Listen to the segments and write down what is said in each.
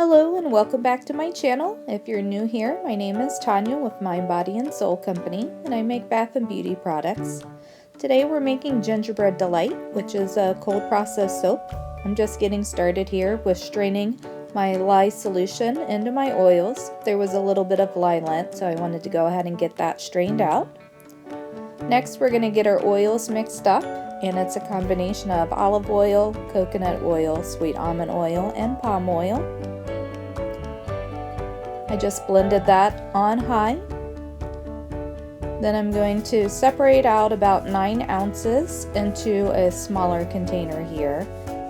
Hello and welcome back to my channel. If you're new here, my name is Tanya with Mind, Body, and Soul Company, and I make bath and beauty products. Today we're making Gingerbread Delight, which is a cold process soap. I'm just getting started here with straining my lye solution into my oils. There was a little bit of lye lint, so I wanted to go ahead and get that strained out. Next we're going to get our oils mixed up, and it's a combination of olive oil, coconut oil, sweet almond oil, and palm oil. I just blended that on high. Then I'm going to separate out about 9 ounces into a smaller container here.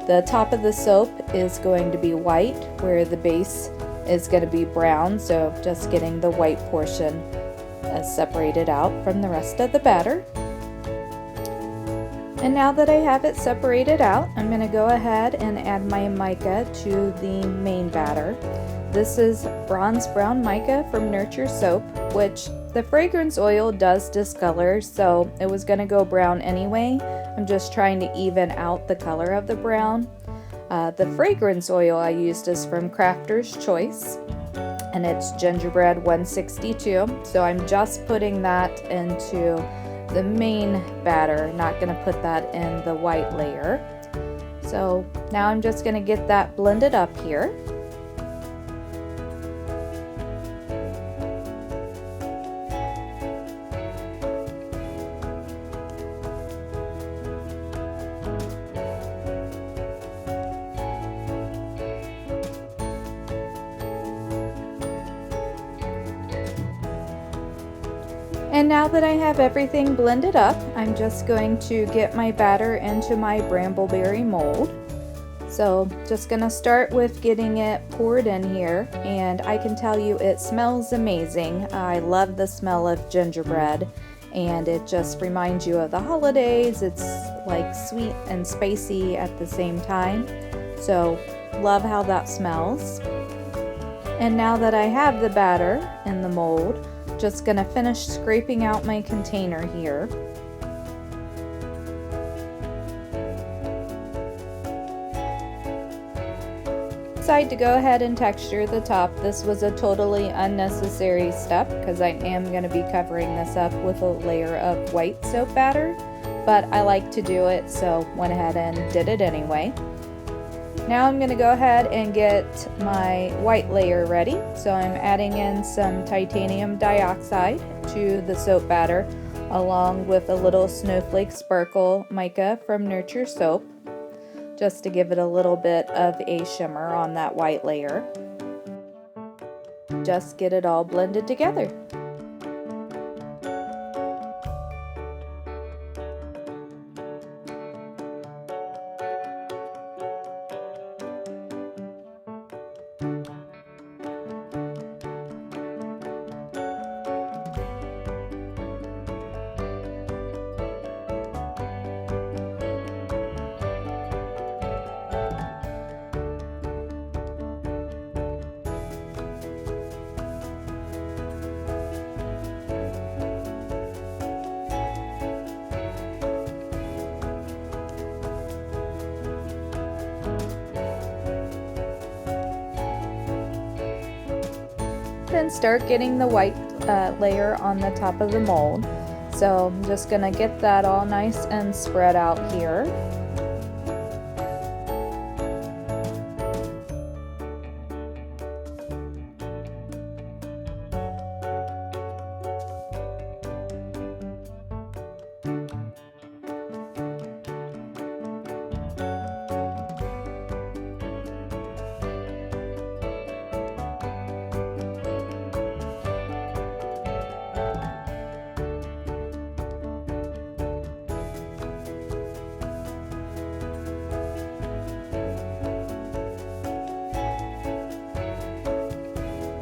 The top of the soap is going to be white, where the base is going to be brown, so just getting the white portion separated out from the rest of the batter. And now that I have it separated out, I'm going to go ahead and add my mica to the main batter. This is bronze brown mica from Nurture Soap, which the fragrance oil does discolor, so it was going to go brown anyway. I'm just trying to even out the color of the brown. The fragrance oil I used is from Crafter's Choice, and it's Gingerbread 162, so I'm just putting that into the main batter, not going to put that in the white layer. So now I'm just going to get that blended up here. And now that I have everything blended up, I'm just going to get my batter into my brambleberry mold. So just going to start with getting it poured in here, and I can tell you it smells amazing. I love the smell of gingerbread, and it just reminds you of the holidays. It's like sweet and spicy at the same time. So love how that smells. And now that I have the batter in the mold, just gonna finish scraping out my container here. Decide to go ahead and texture the top. This was a totally unnecessary step because I am going to be covering this up with a layer of white soap batter, but I like to do it, so went ahead and did it anyway. Now I'm going to go ahead and get my white layer ready. So I'm adding in some titanium dioxide to the soap batter, along with a little snowflake sparkle mica from Nurture Soap, just to give it a little bit of a shimmer on that white layer. Just get it all blended together. Then start getting the white layer on the top of the mold. So I'm just gonna get that all nice and spread out here.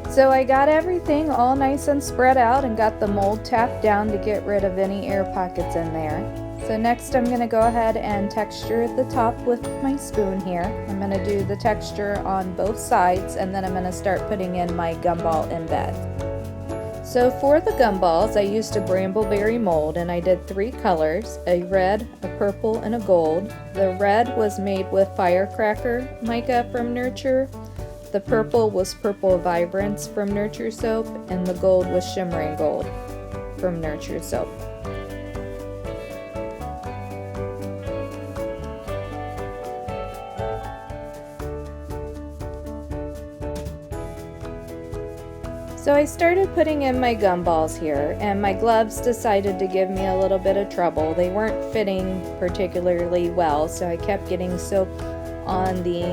So I got everything all nice and spread out and got the mold tapped down to get rid of any air pockets in there. So next I'm going to go ahead and texture the top with my spoon here. I'm going to do the texture on both sides, and then I'm going to start putting in my gumball embed. So for the gumballs, I used a brambleberry mold and I did 3 colors, a red, a purple, and a gold. The red was made with firecracker mica from Nurture. The purple was Purple Vibrance from Nurture Soap, and the gold was Shimmering Gold from Nurture Soap. So I started putting in my gumballs here, and my gloves decided to give me a little bit of trouble. They weren't fitting particularly well, so I kept getting soap on the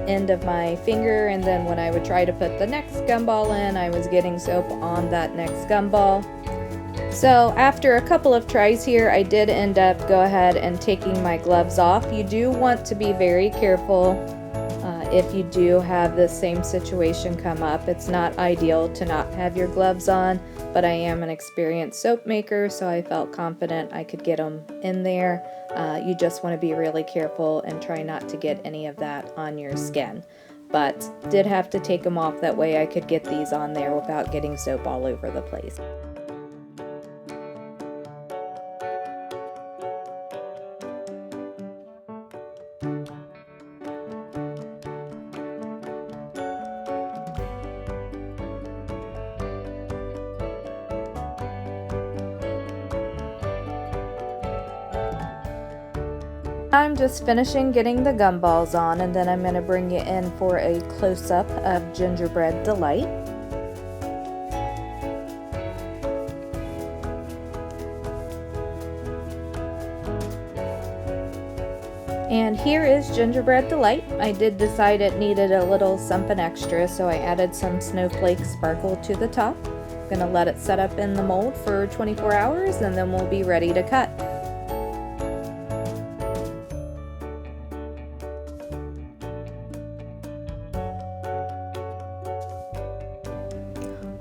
end of my finger, and then when I would try to put the next gumball in, I was getting soap on that next gumball. So after a couple of tries here, I did end up go ahead and taking my gloves off. You do want to be very careful if you do have the same situation come up. It's not ideal to not have your gloves on, but I am an experienced soap maker, so I felt confident I could get them in there. You just want to be really careful and try not to get any of that on your skin. But did have to take them off, that way I could get these on there without getting soap all over the place. I'm just finishing getting the gumballs on, and then I'm going to bring you in for a close-up of Gingerbread Delight. And here is Gingerbread Delight. I did decide it needed a little something extra, so I added some snowflake sparkle to the top. I'm going to let it set up in the mold for 24 hours, and then we'll be ready to cut.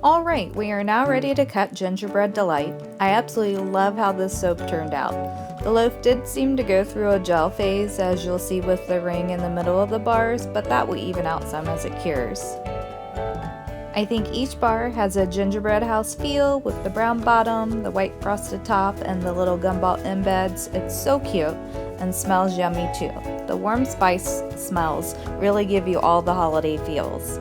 Alright, we are now ready to cut Gingerbread Delight. I absolutely love how this soap turned out. The loaf did seem to go through a gel phase, as you'll see with the ring in the middle of the bars, but that will even out some as it cures. I think each bar has a gingerbread house feel with the brown bottom, the white frosted top, and the little gumball embeds. It's so cute and smells yummy too. The warm spice smells really give you all the holiday feels.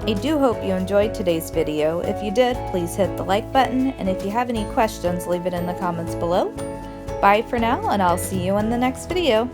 I do hope you enjoyed today's video. If you did, please hit the like button, and if you have any questions, leave it in the comments below. Bye for now, and I'll see you in the next video.